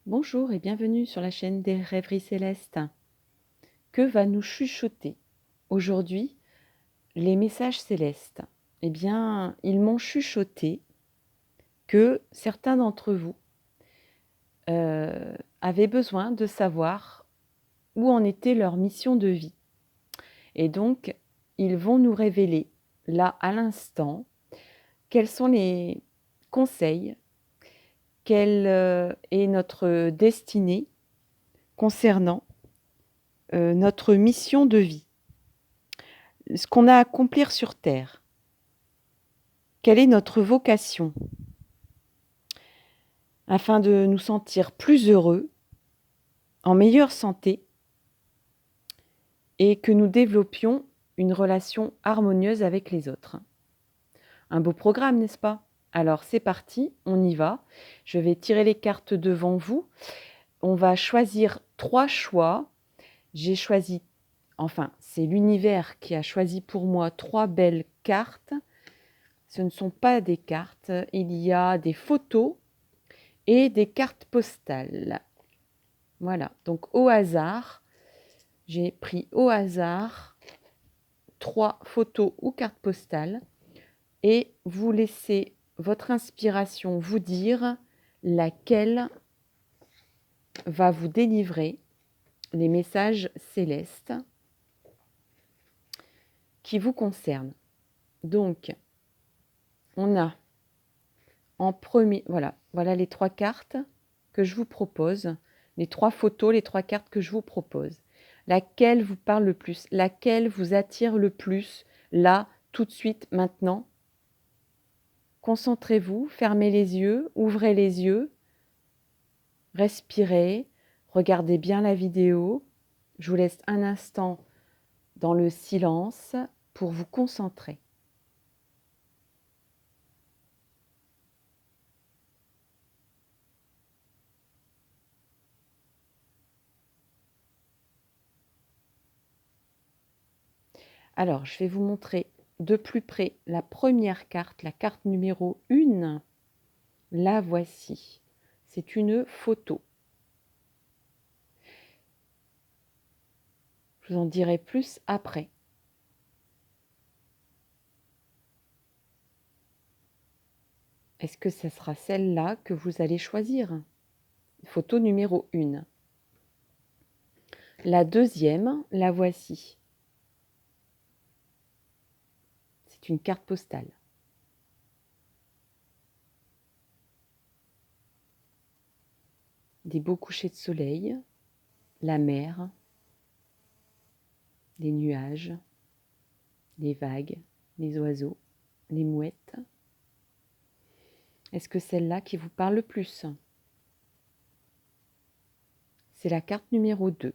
Bonjour et bienvenue sur la chaîne des rêveries célestes. Que va nous chuchoter aujourd'hui les messages célestes? Eh bien, ils m'ont chuchoté que certains d'entre vous avaient besoin de savoir où en était leur mission de vie. Et donc, ils vont nous révéler, là, à l'instant, quels sont les conseils, quelle est notre destinée concernant notre mission de vie. Ce qu'on a à accomplir sur terre. Quelle est notre vocation? Afin de nous sentir plus heureux, en meilleure santé, et que nous développions une relation harmonieuse avec les autres. Un beau programme, n'est-ce pas? Alors c'est parti, on y va. Je vais tirer les cartes devant vous. On va choisir 3 choix. J'ai choisi, enfin, c'est l'univers qui a choisi pour moi 3 belles cartes. Ce ne sont pas des cartes, il y a des photos et des cartes postales. Voilà, donc au hasard, j'ai pris au hasard 3 photos ou cartes postales et vous laissez votre inspiration vous dire laquelle va vous délivrer les messages célestes qui vous concernent. Donc, on a en premier, voilà les 3 cartes que je vous propose, les 3 photos, les 3 cartes que je vous propose. Laquelle vous parle le plus? Laquelle vous attire le plus? Là, tout de suite, maintenant? Concentrez-vous, fermez les yeux, ouvrez les yeux, respirez, regardez bien la vidéo. Je vous laisse un instant dans le silence pour vous concentrer. Alors, je vais vous montrer de plus près la première carte, la carte numéro 1. La voici. C'est une photo. Je vous en dirai plus après. Est-ce que ce sera celle-là que vous allez choisir? Photo numéro 1. La deuxième, la voici. C'est une carte postale. Des beaux couchers de soleil, la mer, les nuages, les vagues, les oiseaux, les mouettes. Est-ce que celle-là qui vous parle le plus? C'est la carte numéro 2.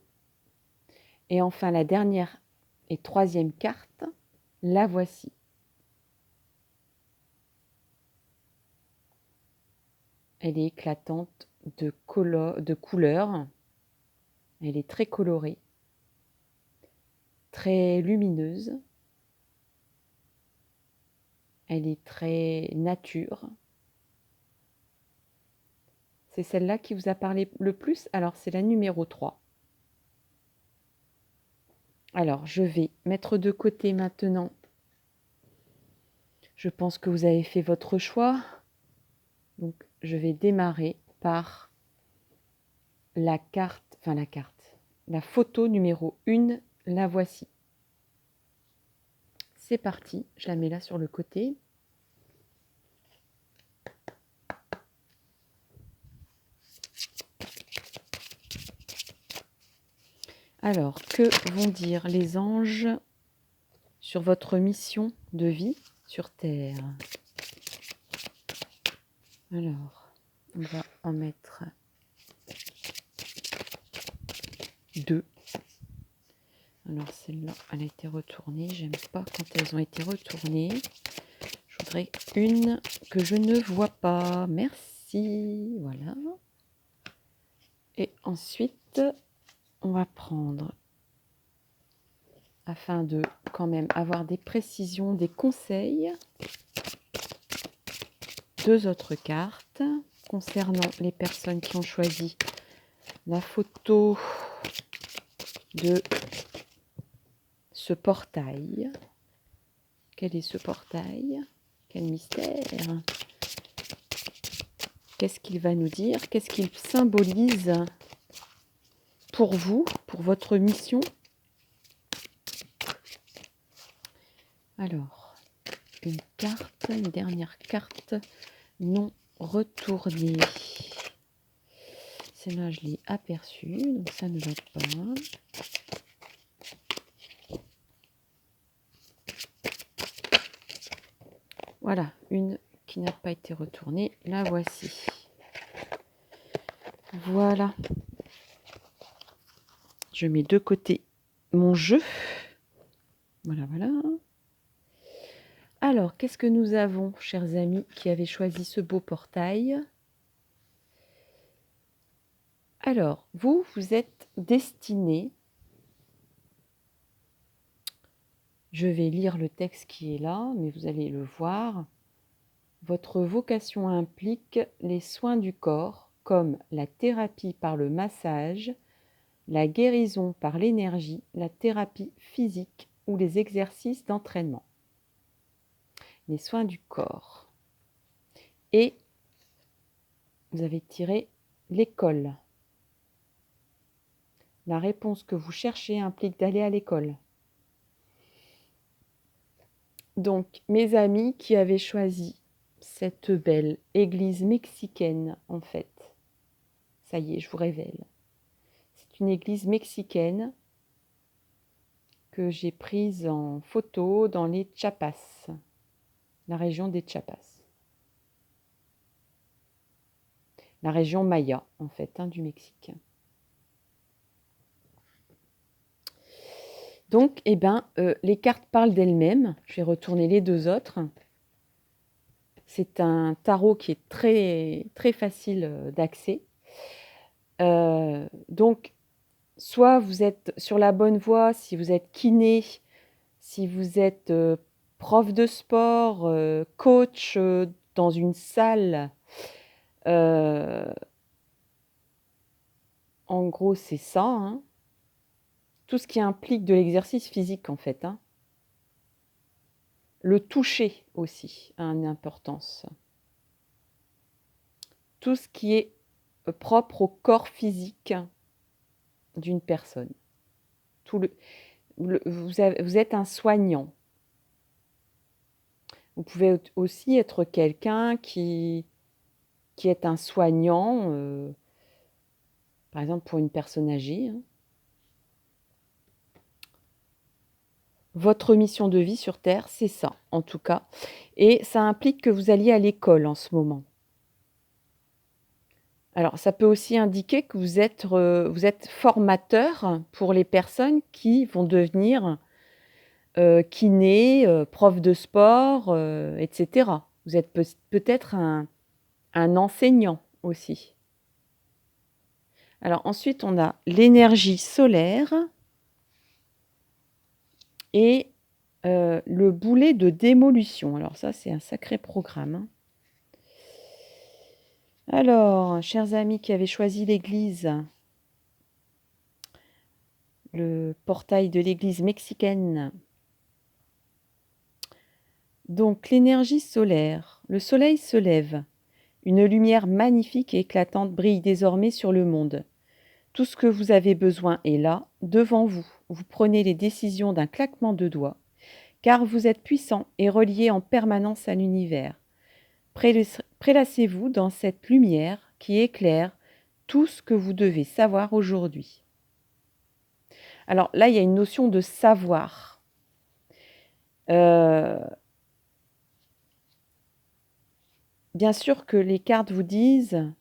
Et enfin, la dernière et troisième carte, la voici. Elle est éclatante de couleurs. Elle est très colorée, très lumineuse. Elle est très nature. C'est celle-là qui vous a parlé le plus? Alors, c'est la numéro 3. Alors, je vais mettre de côté maintenant. Je pense que vous avez fait votre choix. Donc, je vais démarrer par la photo numéro 1, la voici. C'est parti, je la mets là sur le côté. Alors, que vont dire les anges sur votre mission de vie sur Terre? Alors, on va en mettre 2. Alors celle-là, elle a été retournée. J'aime pas quand elles ont été retournées. Je voudrais une que je ne vois pas. Merci. Voilà. Et ensuite, on va prendre, afin de quand même avoir des précisions, des conseils, 2 autres cartes concernant les personnes qui ont choisi la photo de ce portail. Quel est ce portail? Quel mystère? Qu'est-ce qu'il va nous dire? Qu'est-ce qu'il symbolise pour vous, pour votre mission? Alors, une carte, une dernière carte non retournée. Celle-là, je l'ai aperçue, donc ça ne va pas. Voilà, une qui n'a pas été retournée. La voici. Voilà. Je mets de côté mon jeu. Voilà, voilà. Alors, qu'est-ce que nous avons, chers amis, qui avaient choisi ce beau portail? Alors, vous êtes destinés. Je vais lire le texte qui est là, mais vous allez le voir. Votre vocation implique les soins du corps, comme la thérapie par le massage, la guérison par l'énergie, la thérapie physique ou les exercices d'entraînement. Les soins du corps. Et vous avez tiré l'école. La réponse que vous cherchez implique d'aller à l'école. Donc, mes amis qui avaient choisi cette belle église mexicaine, en fait, ça y est, je vous révèle. C'est une église mexicaine que j'ai prise en photo dans les Chiapas, la région des Chiapas. La région Maya, en fait, du Mexique. Donc, les cartes parlent d'elles-mêmes. Je vais retourner les deux autres. C'est un tarot qui est très, très facile d'accès. Donc, soit vous êtes sur la bonne voie, si vous êtes kiné, si vous êtes prof de sport, coach dans une salle. En gros, c'est ça. Tout ce qui implique de l'exercice physique, en fait. Le toucher aussi a une importance. Tout ce qui est propre au corps physique d'une personne. Vous êtes un soignant. Vous pouvez aussi être quelqu'un qui est un soignant, par exemple pour une personne âgée. Votre mission de vie sur Terre, c'est ça, en tout cas. Et ça implique que vous alliez à l'école en ce moment. Alors, ça peut aussi indiquer que vous êtes formateur pour les personnes qui vont devenir kiné, prof de sport, etc. Vous êtes peut-être un enseignant aussi. Alors ensuite, on a l'énergie solaire et le boulet de démolition. Alors ça, c'est un sacré programme. Alors, chers amis qui avaient choisi l'église, le portail de l'église mexicaine. Donc, l'énergie solaire. Le soleil se lève. Une lumière magnifique et éclatante brille désormais sur le monde. Tout ce que vous avez besoin est là, devant vous. Vous prenez les décisions d'un claquement de doigts, car vous êtes puissant et relié en permanence à l'univers. Prélassez-vous dans cette lumière qui éclaire tout ce que vous devez savoir aujourd'hui. Alors là, il y a une notion de savoir. Bien sûr que les cartes vous disent,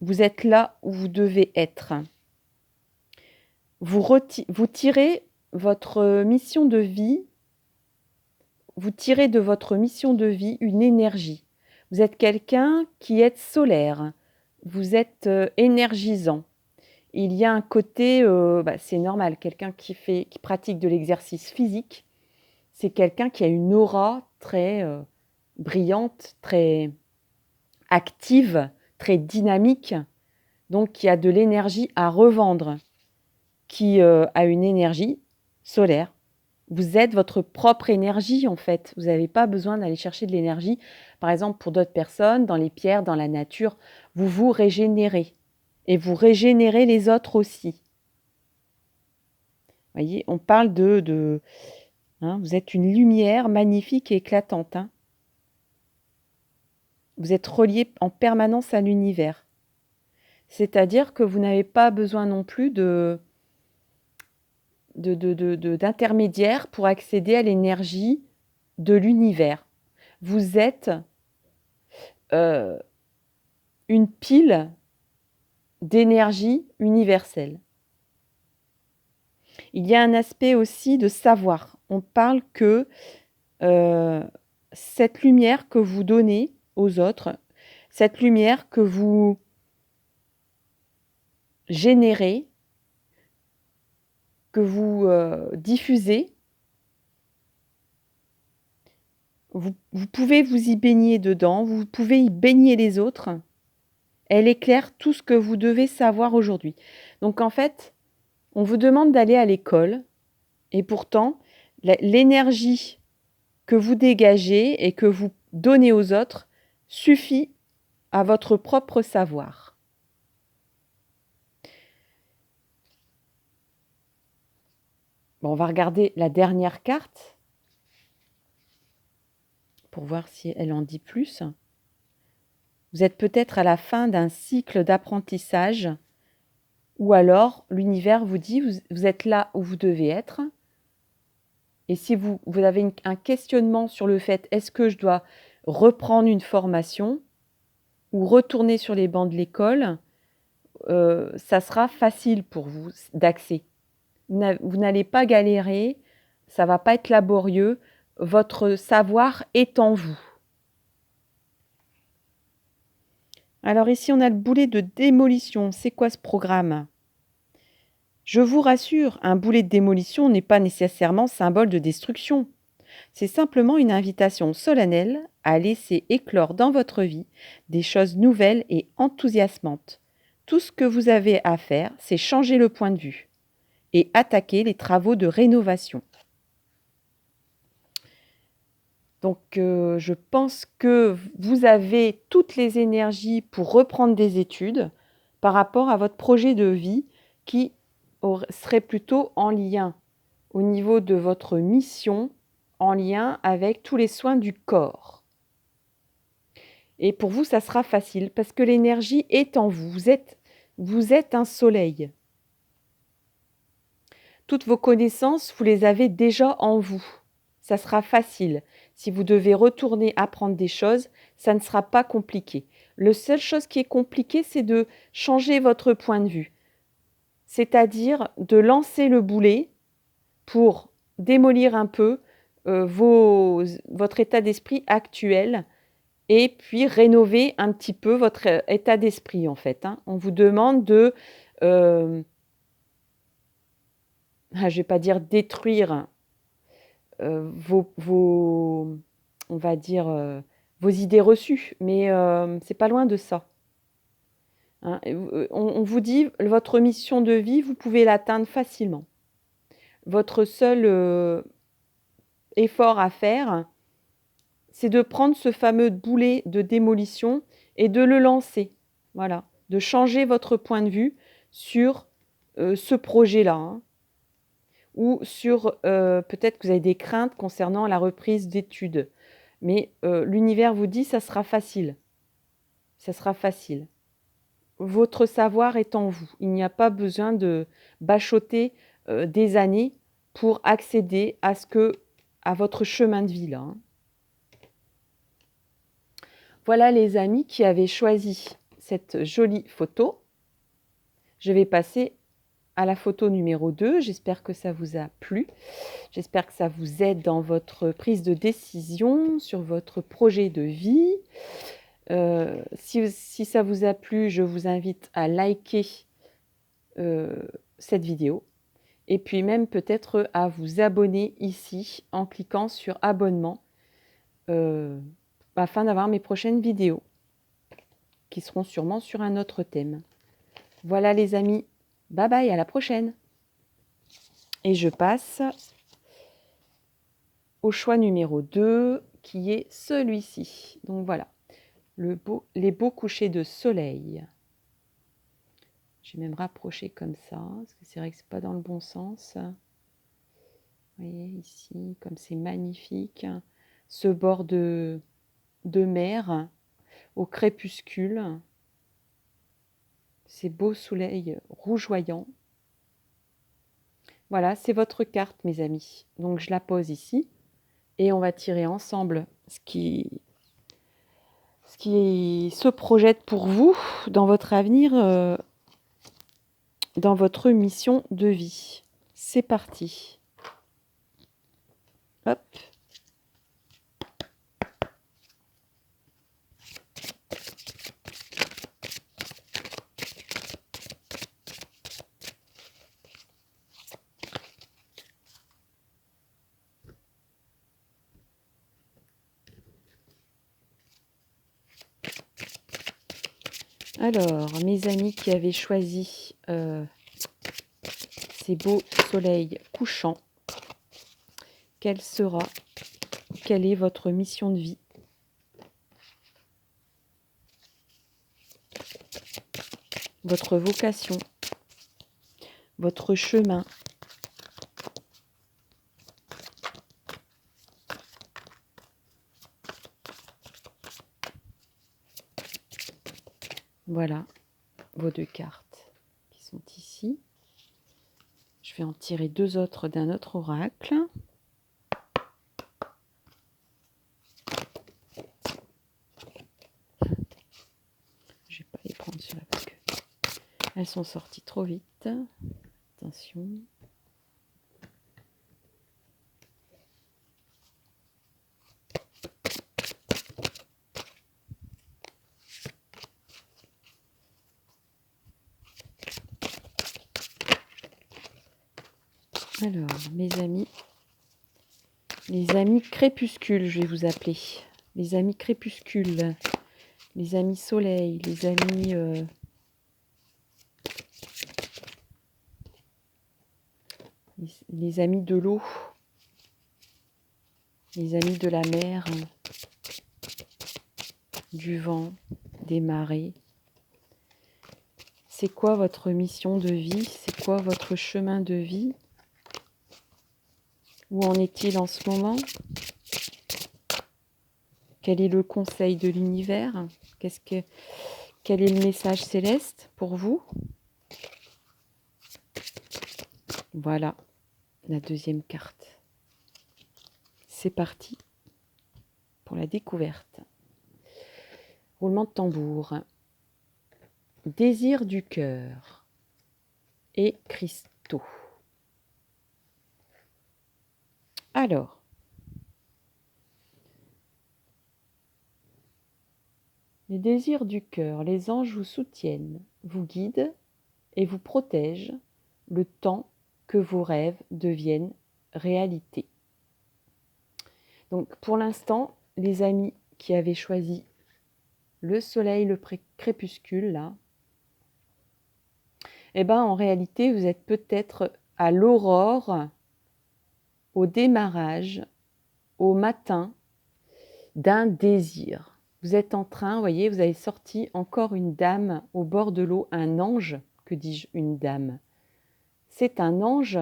vous êtes là où vous devez être. Vous tirez votre mission de vie, vous tirez de votre mission de vie une énergie. Vous êtes quelqu'un qui est solaire, vous êtes énergisant. Il y a un côté, c'est normal, quelqu'un qui pratique de l'exercice physique, c'est quelqu'un qui a une aura très brillante, très active, très dynamique. donc qui a de l'énergie à revendre, qui a une énergie solaire. Vous êtes votre propre énergie, en fait. Vous n'avez pas besoin d'aller chercher de l'énergie. Par exemple, pour d'autres personnes, dans les pierres, dans la nature, vous vous régénérez. Et vous régénérez les autres aussi. Vous voyez, on parle hein, vous êtes une lumière magnifique et éclatante. Hein. Vous êtes relié en permanence à l'univers. C'est-à-dire que vous n'avez pas besoin non plus d'intermédiaires pour accéder à l'énergie de l'univers. Vous êtes une pile d'énergie universelle. Il y a un aspect aussi de savoir. On parle que cette lumière que vous donnez aux autres, cette lumière que vous générez, que vous diffusez, vous pouvez vous y baigner dedans, vous pouvez y baigner les autres. Elle éclaire tout ce que vous devez savoir aujourd'hui. Donc en fait, on vous demande d'aller à l'école et pourtant, l'énergie que vous dégagez et que vous donnez aux autres suffit à votre propre savoir. Bon, on va regarder la dernière carte pour voir si elle en dit plus. Vous êtes peut-être à la fin d'un cycle d'apprentissage ou alors l'univers vous dit vous êtes là où vous devez être. Et si vous avez un questionnement sur le fait est-ce que je dois reprendre une formation ou retourner sur les bancs de l'école, ça sera facile pour vous d'accès. Vous n'allez pas galérer, ça ne va pas être laborieux, votre savoir est en vous. Alors ici, on a le boulet de démolition. C'est quoi ce programme ? Je vous rassure, un boulet de démolition n'est pas nécessairement symbole de destruction. C'est simplement une invitation solennelle à laisser éclore dans votre vie des choses nouvelles et enthousiasmantes. Tout ce que vous avez à faire, c'est changer le point de vue et attaquer les travaux de rénovation. Donc, je pense que vous avez toutes les énergies pour reprendre des études par rapport à votre projet de vie qui serait plutôt en lien au niveau de votre mission, en lien avec tous les soins du corps. Et pour vous, ça sera facile parce que l'énergie est en vous. Vous êtes un soleil. Toutes vos connaissances, vous les avez déjà en vous. Ça sera facile. Si vous devez retourner apprendre des choses, ça ne sera pas compliqué. La seule chose qui est compliquée, c'est de changer votre point de vue. C'est-à-dire de lancer le boulet pour démolir un peu votre état d'esprit actuel et puis rénover un petit peu votre état d'esprit en fait. Hein. On vous demande de, je ne vais pas dire détruire on va dire, vos idées reçues, mais c'est pas loin de ça. Hein. On vous dit, votre mission de vie, vous pouvez l'atteindre facilement. Votre seul effort à faire, c'est de prendre ce fameux boulet de démolition et de le lancer. Voilà, de changer votre point de vue sur ce projet-là. Hein. Ou sur peut-être que vous avez des craintes concernant la reprise d'études. Mais l'univers vous dit ça sera facile. Ça sera facile. Votre savoir est en vous. Il n'y a pas besoin de bachoter des années pour accéder à votre chemin de vie là. Hein. Voilà les amis qui avaient choisi cette jolie photo. Je vais passer à la photo numéro 2. J'espère que ça vous a plu. J'espère que ça vous aide dans votre prise de décision sur votre projet de vie. Si ça vous a plu, je vous invite à liker cette vidéo et puis même peut-être à vous abonner ici en cliquant sur abonnement afin d'avoir mes prochaines vidéos qui seront sûrement sur un autre thème. Voilà les amis, bye bye, à la prochaine. Et je passe au choix numéro 2, qui est celui-ci. Donc voilà, les beaux couchers de soleil. Je vais même rapprocher comme ça, parce que c'est vrai que c'est pas dans le bon sens. Vous voyez ici, comme c'est magnifique. Ce bord de mer au crépuscule. Ces beaux soleils rougeoyants. Voilà, c'est votre carte, mes amis. Donc je la pose ici et on va tirer ensemble ce qui se projette pour vous dans votre avenir, dans votre mission de vie. C'est parti. Hop. Alors, mes amis qui avaient choisi ces beaux soleils couchants, quelle est votre mission de vie? Votre vocation, votre chemin. Voilà vos 2 cartes qui sont ici. Je vais en tirer 2 autres d'un autre oracle. Je ne vais pas les prendre ceux-là parce qu'elles sont sorties trop vite. Attention. Alors, mes amis, les amis crépuscules, je vais vous appeler. Les amis crépuscules, les amis soleil, les amis... les amis de l'eau, les amis de la mer, du vent, des marées. C'est quoi votre mission de vie? C'est quoi votre chemin de vie? Où en est-il en ce moment? Quel est le conseil de l'univers? Quel est le message céleste pour vous? Voilà la deuxième carte. C'est parti pour la découverte. Roulement de tambour. Désir du cœur et cristaux. Alors, les désirs du cœur, les anges vous soutiennent, vous guident et vous protègent le temps que vos rêves deviennent réalité. Donc pour l'instant, les amis qui avaient choisi le soleil, le crépuscule, là, eh ben en réalité, vous êtes peut-être à l'aurore, au démarrage, au matin d'un désir. Vous êtes en train, vous voyez, vous avez sorti encore une dame au bord de l'eau, un ange, que dis-je, une dame. C'est un ange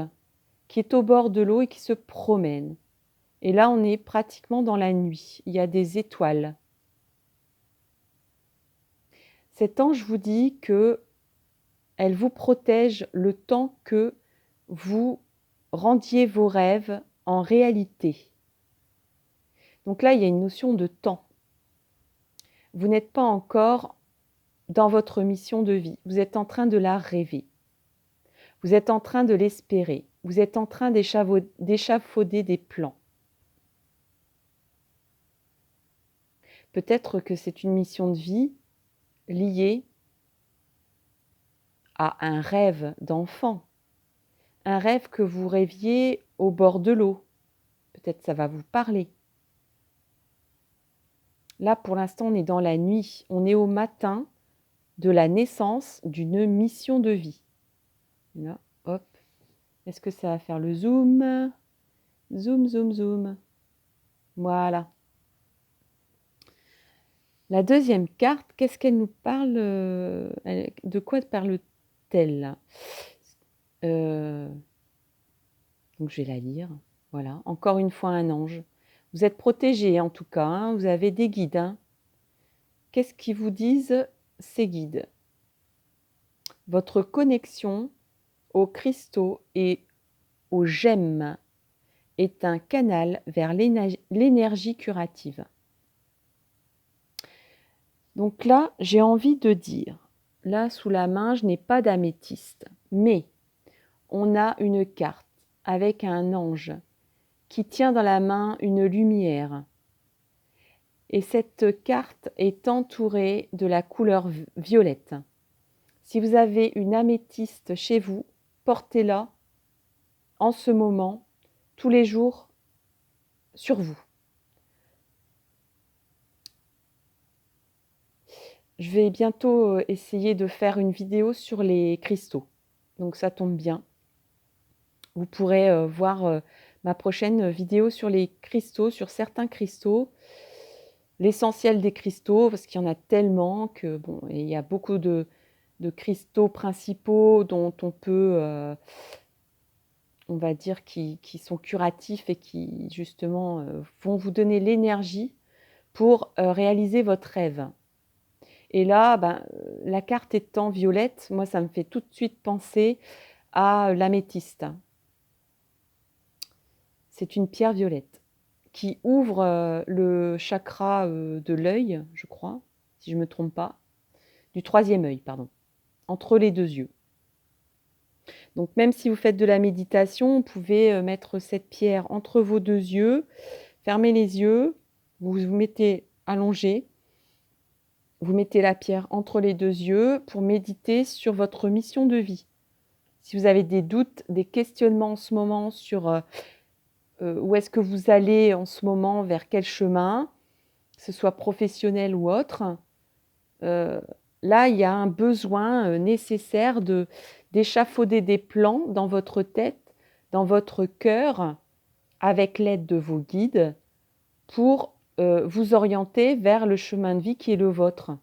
qui est au bord de l'eau et qui se promène. Et là, on est pratiquement dans la nuit. Il y a des étoiles. Cet ange vous dit que elle vous protège le temps que vous rendiez vos rêves en réalité. Donc là, il y a une notion de temps. Vous n'êtes pas encore dans votre mission de vie. Vous êtes en train de la rêver. Vous êtes en train de l'espérer. Vous êtes en train d'échafauder des plans. Peut-être que c'est une mission de vie liée à un rêve d'enfant, un rêve que vous rêviez au bord de l'eau. Peut-être ça va vous parler. Là, pour l'instant, on est dans la nuit, on est au matin de la naissance d'une mission de vie. Là, hop. Est-ce que ça va faire le zoom? Zoom, zoom, zoom. Voilà. La deuxième carte, qu'est-ce qu'elle nous parle? De quoi parle-t-elle? Donc je vais la lire. Voilà, encore une fois un ange. Vous êtes protégés en tout cas, hein, vous avez des guides. Hein. Qu'est-ce qu'ils vous disent ces guides? Votre connexion aux cristaux et aux gemmes est un canal vers l'énergie curative. Donc là, j'ai envie de dire, là sous la main, je n'ai pas d'améthyste, mais on a une carte avec un ange qui tient dans la main une lumière. Et cette carte est entourée de la couleur violette. Si vous avez une améthyste chez vous, portez-la en ce moment, tous les jours, sur vous. Je vais bientôt essayer de faire une vidéo sur les cristaux. Donc ça tombe bien. Vous pourrez voir ma prochaine vidéo sur les cristaux, sur certains cristaux. L'essentiel des cristaux, parce qu'il y en a tellement que bon, et il y a beaucoup de cristaux principaux dont on peut, on va dire, qui sont curatifs et qui justement vont vous donner l'énergie pour réaliser votre rêve. Et là, la carte étant violette, moi ça me fait tout de suite penser à l'améthyste. C'est une pierre violette qui ouvre le chakra de l'œil, je crois, si je ne me trompe pas, du troisième œil, pardon, entre les deux yeux. Donc même si vous faites de la méditation, vous pouvez mettre cette pierre entre vos deux yeux, fermez les yeux, vous vous mettez allongé, vous mettez la pierre entre les deux yeux pour méditer sur votre mission de vie. Si vous avez des doutes, des questionnements en ce moment sur où est-ce que vous allez en ce moment, vers quel chemin, que ce soit professionnel ou autre, là, il y a un besoin nécessaire d'échafauder des plans dans votre tête, dans votre cœur, avec l'aide de vos guides, pour vous orienter vers le chemin de vie qui est le vôtre.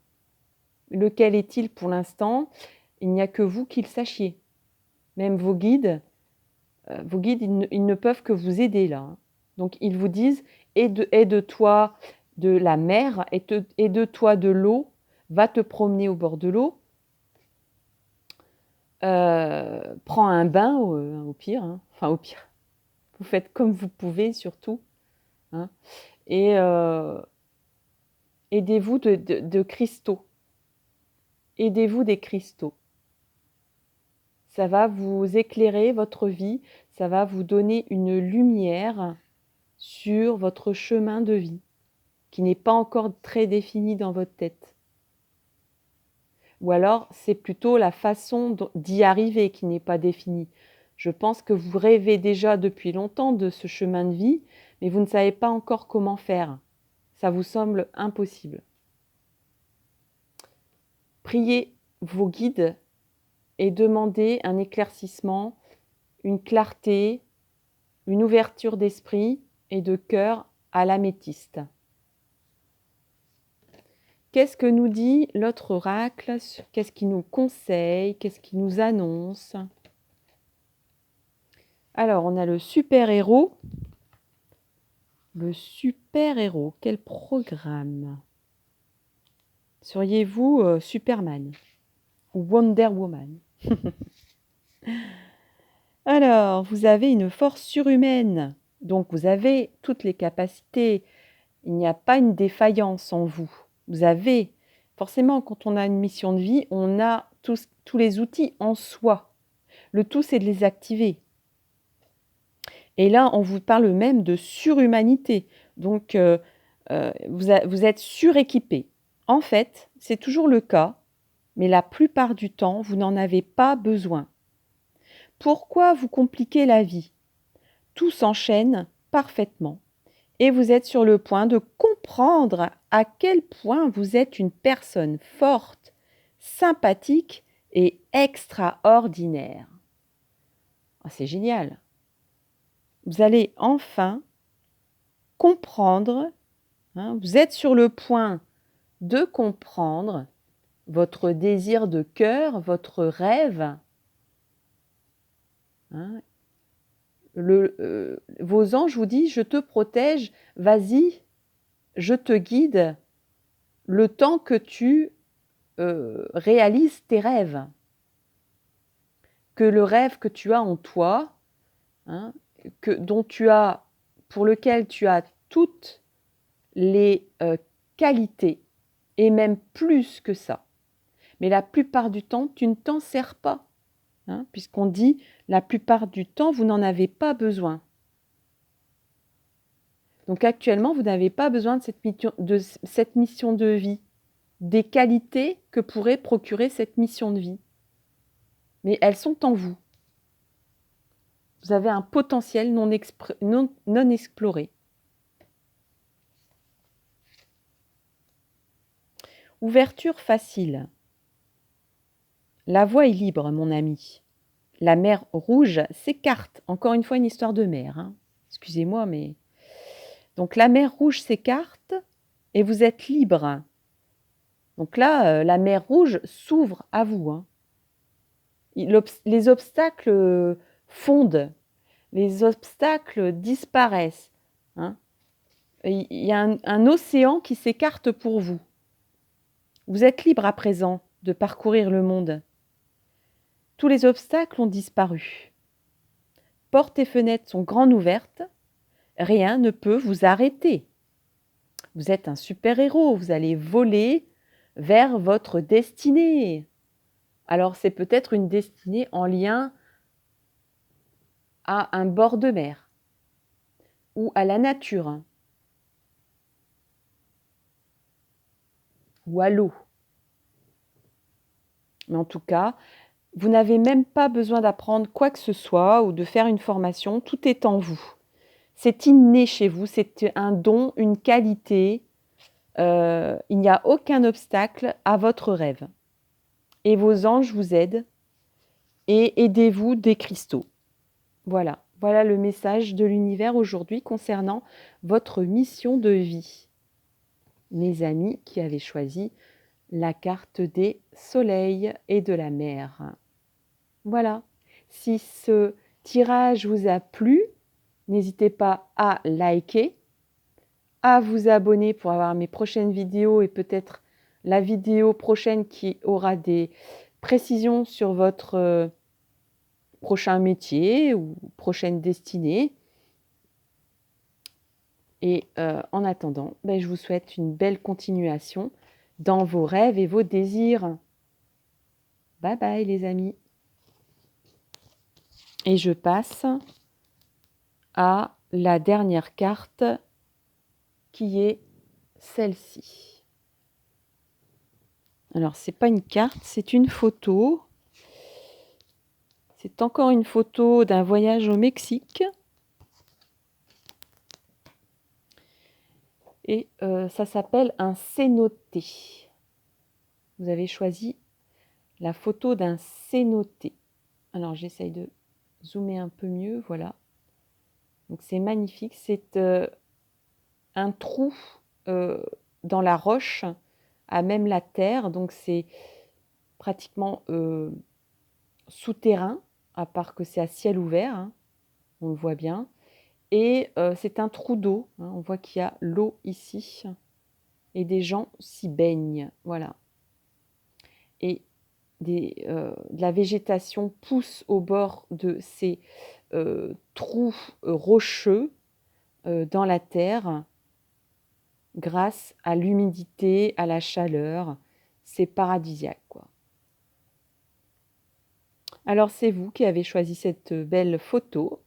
Lequel est-il pour l'instant? Il n'y a que vous qui le sachiez. Même vos guides, ils ne peuvent que vous aider là. Hein. Donc, ils vous disent, aide-toi de la mer, aide-toi de l'eau, va te promener au bord de l'eau, prends un bain au pire, hein. Enfin au pire, vous faites comme vous pouvez surtout, hein. Et aidez-vous de cristaux, aidez-vous des cristaux. Ça va vous éclairer votre vie, ça va vous donner une lumière sur votre chemin de vie, qui n'est pas encore très défini dans votre tête. Ou alors, c'est plutôt la façon d'y arriver qui n'est pas définie. Je pense que vous rêvez déjà depuis longtemps de ce chemin de vie, mais vous ne savez pas encore comment faire. Ça vous semble impossible. Priez vos guides et demandez un éclaircissement, une clarté, une ouverture d'esprit et de cœur à l'améthyste. Qu'est-ce que nous dit l'autre oracle? Qu'est-ce qu'il nous conseille? Qu'est-ce qu'il nous annonce? Alors, on a le super-héros. Le super-héros, quel programme? Seriez-vous Superman ou Wonder Woman? Alors, vous avez une force surhumaine. Donc, vous avez toutes les capacités. Il n'y a pas une défaillance en vous. Vous avez, forcément, quand on a une mission de vie, on a tous les outils en soi. Le tout, c'est de les activer. Et là, on vous parle même de surhumanité. Donc, vous êtes suréquipé. En fait, c'est toujours le cas, mais la plupart du temps, vous n'en avez pas besoin. Pourquoi vous compliquer la vie? Tout s'enchaîne parfaitement. Et vous êtes sur le point de comprendre à quel point vous êtes une personne forte, sympathique et extraordinaire. Oh, c'est génial. Vous allez enfin comprendre, hein, vous êtes sur le point de comprendre votre désir de cœur, votre rêve. Hein. Vos anges vous disent, je te protège, vas-y, je te guide le temps que tu réalises tes rêves. Que le rêve que tu as en toi, hein, pour lequel tu as toutes les qualités, et même plus que ça. Mais la plupart du temps, tu ne t'en sers pas, hein, puisqu'on dit la plupart du temps, vous n'en avez pas besoin. Donc actuellement, vous n'avez pas besoin de cette mission de vie, des qualités que pourrait procurer cette mission de vie. Mais elles sont en vous. Vous avez un potentiel non exploré. Ouverture facile. La voie est libre, mon ami. La mer Rouge s'écarte. Encore une fois, une histoire de mer. Hein. Excusez-moi, mais... Donc, la mer Rouge s'écarte et vous êtes libre. Donc là, la mer Rouge s'ouvre à vous. Hein. Les obstacles fondent. Les obstacles disparaissent. Hein. Il y a un océan qui s'écarte pour vous. Vous êtes libre à présent de parcourir le monde. Tous les obstacles ont disparu. Portes et fenêtres sont grandes ouvertes. Rien ne peut vous arrêter. Vous êtes un super-héros. Vous allez voler vers votre destinée. Alors, c'est peut-être une destinée en lien à un bord de mer ou à la nature ou à l'eau. Mais en tout cas, vous n'avez même pas besoin d'apprendre quoi que ce soit ou de faire une formation. Tout est en vous. C'est inné chez vous. C'est un don, une qualité. Il n'y a aucun obstacle à votre rêve. Et vos anges vous aident et aidez-vous des cristaux. Voilà. Voilà le message de l'univers aujourd'hui concernant votre mission de vie. Mes amis qui avaient choisi la carte des soleils et de la mer. Voilà. Si ce tirage vous a plu, n'hésitez pas à liker, à vous abonner pour avoir mes prochaines vidéos et peut-être la vidéo prochaine qui aura des précisions sur votre prochain métier ou prochaine destinée. Et en attendant, je vous souhaite une belle continuation dans vos rêves et vos désirs. Bye bye les amis. Et je passe à la dernière carte qui est celle-ci. Alors, ce n'est pas une carte, c'est une photo. C'est encore une photo d'un voyage au Mexique. Et ça s'appelle un cénoté. Vous avez choisi la photo d'un cénoté. Alors, j'essaye de zoomer un peu mieux, voilà. Donc, c'est magnifique. C'est un trou dans la roche, à même la terre. Donc, c'est pratiquement souterrain, à part que c'est à ciel ouvert. Hein, on le voit bien. Et c'est un trou d'eau. Hein, on voit qu'il y a l'eau ici. Et des gens s'y baignent. Voilà. Et de la végétation pousse au bord de ces trous rocheux dans la terre grâce à l'humidité, à la chaleur. C'est paradisiaque, quoi. Alors, c'est vous qui avez choisi cette belle photo.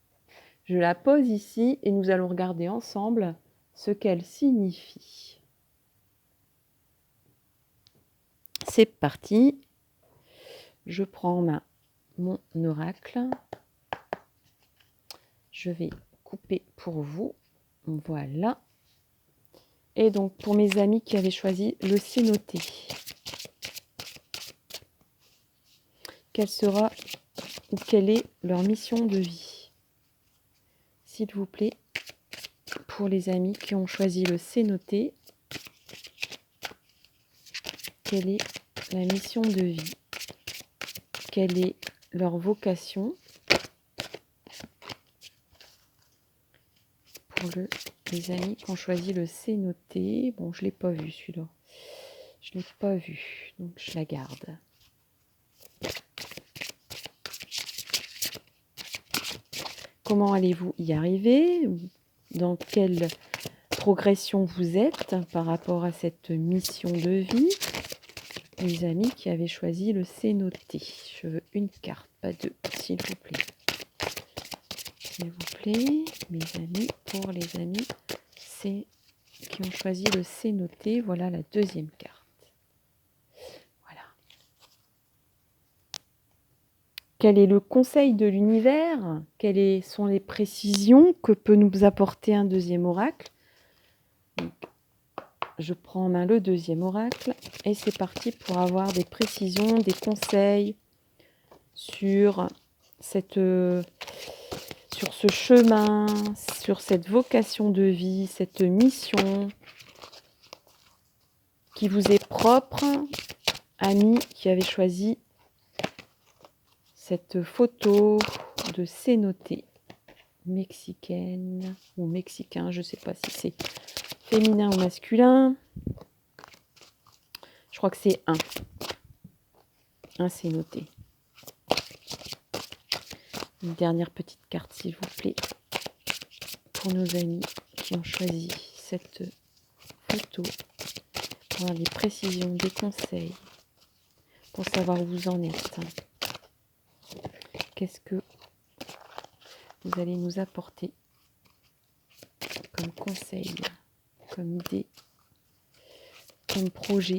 Je la pose ici et nous allons regarder ensemble ce qu'elle signifie. C'est parti. Je prends mon oracle. Je vais couper pour vous. Voilà. Et donc, pour mes amis qui avaient choisi le cénoté. quelle sera ou quelle est leur mission de vie. S'il vous plaît, pour les amis qui ont choisi le C'est noté, quelle est la mission de vie? Quelle est leur vocation? Pour les amis qui ont choisi le C'est noté, bon, je ne l'ai pas vu celui-là. Je ne l'ai pas vu, donc je la garde. Comment allez-vous y arriver? Dans quelle progression vous êtes par rapport à cette mission de vie? Les amis qui avaient choisi le C'est noté. Je veux une carte, pas deux, s'il vous plaît. S'il vous plaît, mes amis, pour les amis qui ont choisi le C'est noté, voilà la deuxième carte. Voilà. Quel est le conseil de l'univers? Quelles sont les précisions que peut nous apporter un deuxième oracle? Donc, je prends en main le deuxième oracle et c'est parti pour avoir des précisions, des conseils sur ce chemin, sur cette vocation de vie, cette mission qui vous est propre, amis qui avez choisi cette photo de C'est noté mexicaine ou mexicain, je ne sais pas si c'est féminin ou masculin. Je crois que c'est un C'est noté. Une dernière petite carte, s'il vous plaît, pour nos amis qui ont choisi cette photo, pour avoir des précisions, des conseils, pour savoir où vous en êtes. Qu'est-ce que vous allez nous apporter comme conseil, comme idée, comme projet,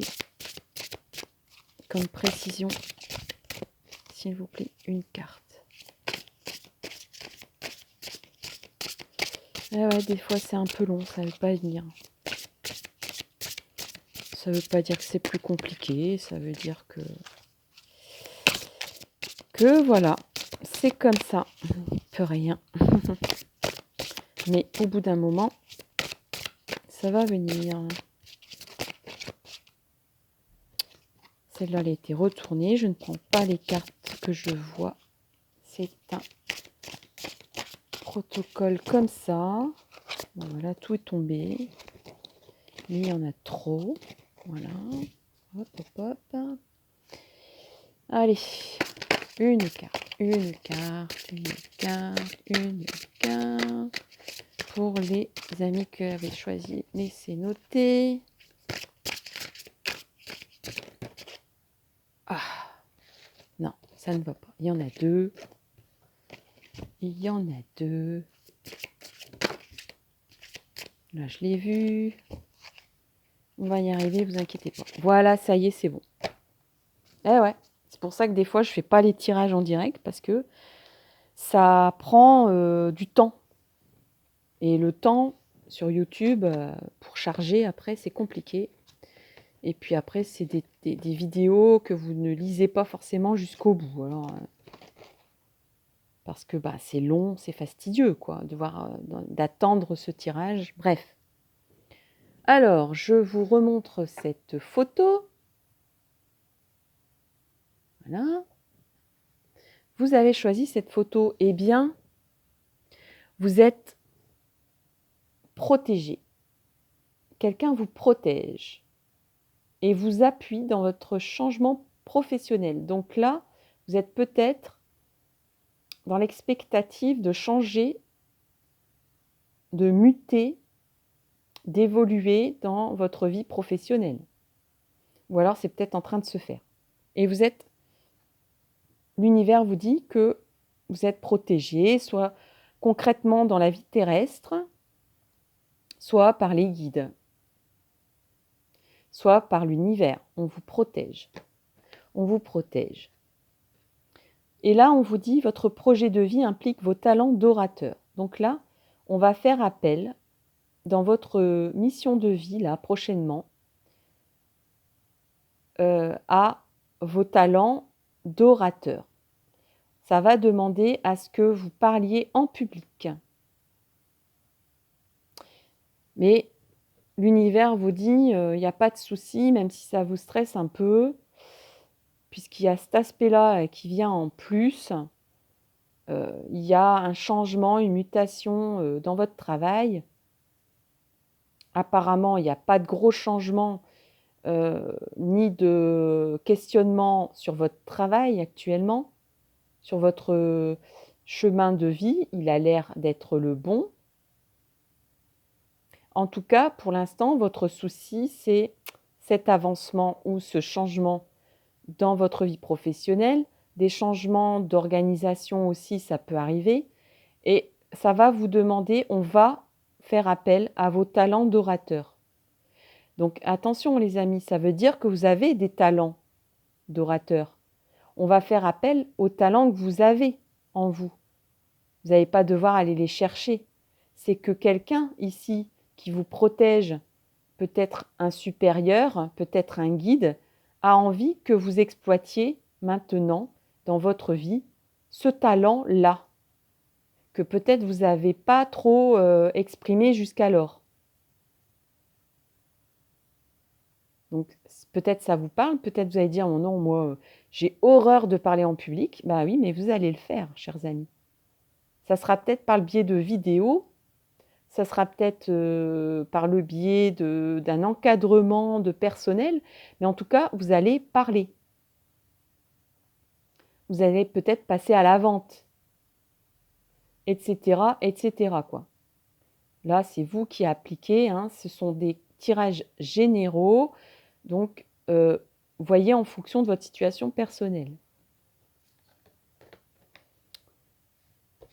comme précision? S'il vous plaît, une carte. Ah ouais, des fois c'est un peu long, ça ne veut pas venir. Ça ne veut pas dire que c'est plus compliqué, ça veut dire que voilà, c'est comme ça, on ne peut rien. Mais au bout d'un moment, ça va venir. Celle-là, elle a été retournée, je ne prends pas les cartes que je vois. C'est un protocole comme ça. Voilà, tout est tombé. Mais il y en a trop. Voilà. Hop, hop, hop. Allez, une carte, une carte, une carte, une carte. Pour les amis qui avaient choisi les C'est noté. Ah, non, ça ne va pas. Il y en a deux. Il y en a deux. Là, je l'ai vu. On va y arriver, vous inquiétez pas. Voilà, ça y est, c'est bon. Eh ouais, c'est pour ça que des fois, je ne fais pas les tirages en direct parce que ça prend du temps. Et le temps sur YouTube, pour charger, après, c'est compliqué. Et puis après, c'est des vidéos que vous ne lisez pas forcément jusqu'au bout. Alors, parce que c'est long, c'est fastidieux, quoi, d'attendre ce tirage. Bref. Alors, je vous remontre cette photo. Voilà. Vous avez choisi cette photo. Eh bien, vous êtes protégé. Quelqu'un vous protège et vous appuie dans votre changement professionnel. Donc là, vous êtes peut-être dans l'expectative de changer, de muter, d'évoluer dans votre vie professionnelle. Ou alors c'est peut-être en train de se faire. Et l'univers vous dit que vous êtes protégé, soit concrètement dans la vie terrestre, soit par les guides, soit par l'univers. On vous protège. On vous protège. Et là, on vous dit, votre projet de vie implique vos talents d'orateur. Donc là, on va faire appel dans votre mission de vie, là, prochainement, à vos talents d'orateur. Ça va demander à ce que vous parliez en public. Mais l'univers vous dit, il n'y a pas de souci, même si ça vous stresse un peu, puisqu'il y a cet aspect-là qui vient en plus. Il y a un changement, une mutation dans votre travail. Apparemment, il n'y a pas de gros changements ni de questionnement sur votre travail actuellement, sur votre chemin de vie. Il a l'air d'être le bon. En tout cas, pour l'instant, votre souci, c'est cet avancement ou ce changement dans votre vie professionnelle. Des changements d'organisation aussi, ça peut arriver. Et ça va vous demander, on va faire appel à vos talents d'orateur. Donc attention les amis, ça veut dire que vous avez des talents d'orateur. On va faire appel aux talents que vous avez en vous. Vous n'allez pas devoir aller les chercher. C'est que quelqu'un ici qui vous protège, peut-être un supérieur, peut-être un guide, a envie que vous exploitiez maintenant dans votre vie ce talent-là, que peut-être vous n'avez pas trop exprimé jusqu'alors. Donc peut-être ça vous parle, peut-être vous allez dire oh non, moi j'ai horreur de parler en public. Bah oui, mais vous allez le faire, chers amis. Ça sera peut-être par le biais de vidéos, ça sera peut-être par le biais d'un encadrement de personnel, mais en tout cas, vous allez parler. Vous allez peut-être passer à la vente, etc., etc., quoi. Là, c'est vous qui appliquez, hein, ce sont des tirages généraux, donc voyez en fonction de votre situation personnelle.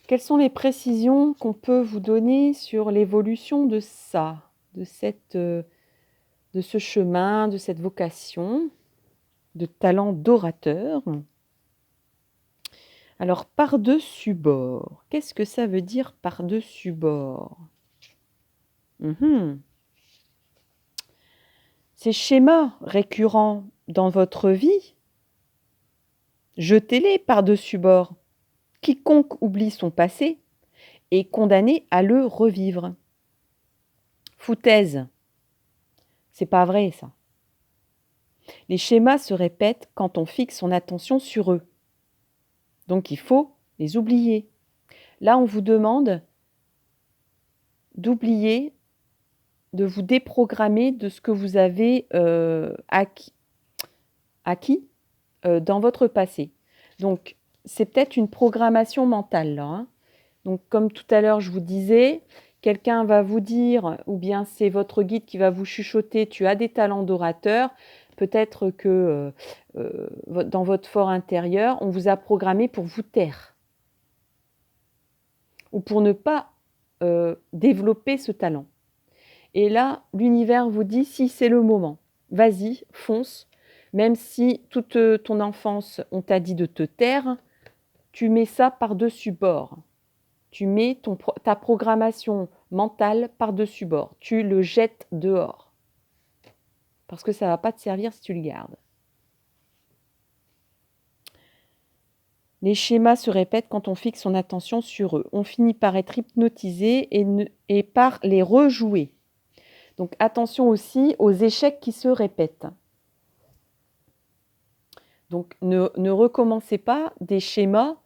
Quelles sont les précisions qu'on peut vous donner sur l'évolution de ça, de ce chemin, de cette vocation, de talent d'orateur? Alors, par-dessus bord, qu'est-ce que ça veut dire par-dessus bord? Ces schémas récurrents dans votre vie, jetez-les par-dessus bord. Quiconque oublie son passé est condamné à le revivre. Foutaise. C'est pas vrai, ça. Les schémas se répètent quand on fixe son attention sur eux. Donc il faut les oublier. Là, on vous demande d'oublier, de vous déprogrammer de ce que vous avez acquis dans votre passé. Donc, c'est peut-être une programmation mentale, là. Hein. Donc, comme tout à l'heure, je vous disais, quelqu'un va vous dire, ou bien c'est votre guide qui va vous chuchoter, tu as des talents d'orateur. Peut-être que dans votre fort intérieur, on vous a programmé pour vous taire ou pour ne pas développer ce talent. Et là, l'univers vous dit, si c'est le moment, vas-y, fonce. Même si toute ton enfance, on t'a dit de te taire, tu mets ça par-dessus bord. Tu mets ta programmation mentale par-dessus bord. Tu le jettes dehors. Parce que ça ne va pas te servir si tu le gardes. Les schémas se répètent quand on fixe son attention sur eux. On finit par être hypnotisé et par les rejouer. Donc attention aussi aux échecs qui se répètent. Donc ne recommencez pas des schémas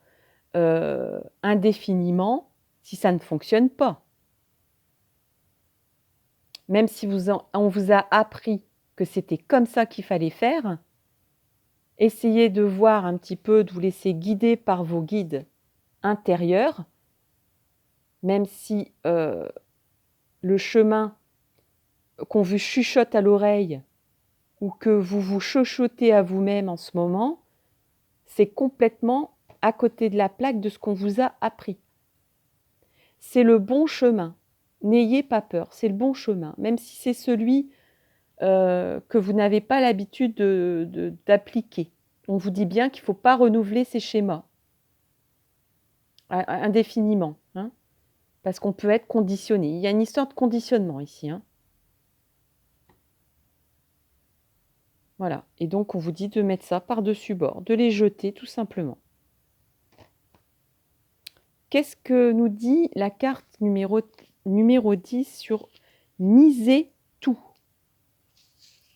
indéfiniment si ça ne fonctionne pas. Même si on vous a appris que c'était comme ça qu'il fallait faire, essayez de voir un petit peu, de vous laisser guider par vos guides intérieurs, même si le chemin qu'on vous chuchote à l'oreille ou que vous vous chuchotez à vous-même en ce moment, c'est complètement à côté de la plaque de ce qu'on vous a appris. C'est le bon chemin. N'ayez pas peur, c'est le bon chemin, même si c'est celui que vous n'avez pas l'habitude d'appliquer. On vous dit bien qu'il ne faut pas renouveler ces schémas indéfiniment, hein, parce qu'on peut être conditionné. Il y a une histoire de conditionnement ici. Hein. Voilà. Et donc, on vous dit de mettre ça par-dessus bord, de les jeter tout simplement. Qu'est-ce que nous dit la carte numéro 10 sur miser tout?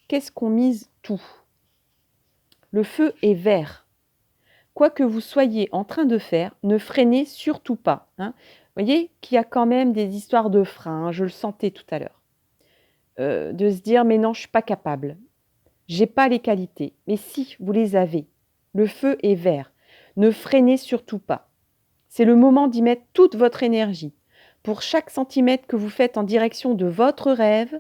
Qu'est-ce qu'on mise tout? Le feu est vert. Quoi que vous soyez en train de faire, ne freinez surtout pas. Hein. Vous voyez qu'il y a quand même des histoires de frein, hein, je le sentais tout à l'heure. De se dire, mais non, je ne suis pas capable. J'ai pas les qualités. Mais si, vous les avez. Le feu est vert. Ne freinez surtout pas. C'est le moment d'y mettre toute votre énergie. Pour chaque centimètre que vous faites en direction de votre rêve,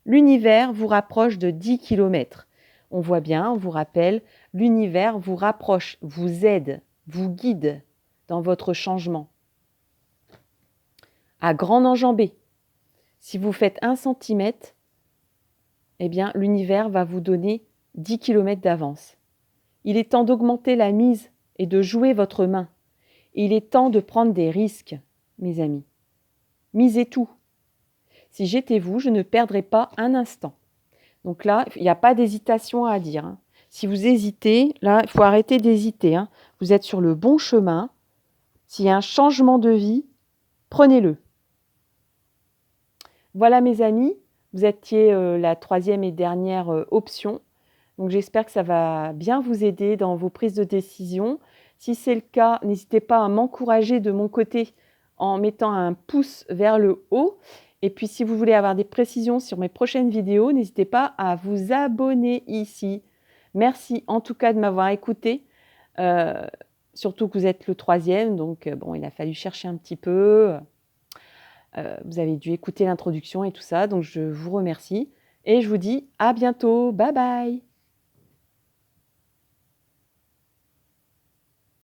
l'univers vous rapproche de 10 km. On voit bien, on vous rappelle, l'univers vous rapproche, vous aide, vous guide dans votre changement. À grande enjambée, si vous faites 1 centimètre, eh bien, l'univers va vous donner 10 km d'avance. Il est temps d'augmenter la mise et de jouer votre main. Il est temps de prendre des risques, mes amis. Misez tout. Si j'étais vous, je ne perdrais pas un instant. Donc là, il n'y a pas d'hésitation à dire. Hein. Si vous hésitez, là, il faut arrêter d'hésiter. Hein. Vous êtes sur le bon chemin. S'il y a un changement de vie, prenez-le. Voilà mes amis, vous étiez la 3e et dernière option. Donc j'espère que ça va bien vous aider dans vos prises de décision. Si c'est le cas, n'hésitez pas à m'encourager de mon côté en mettant un pouce vers le haut. Et puis si vous voulez avoir des précisions sur mes prochaines vidéos, n'hésitez pas à vous abonner ici. Merci en tout cas de m'avoir écouté. Surtout que vous êtes le 3e, donc bon, il a fallu chercher un petit peu. Vous avez dû écouter l'introduction et tout ça, donc je vous remercie. Et je vous dis à bientôt. Bye bye!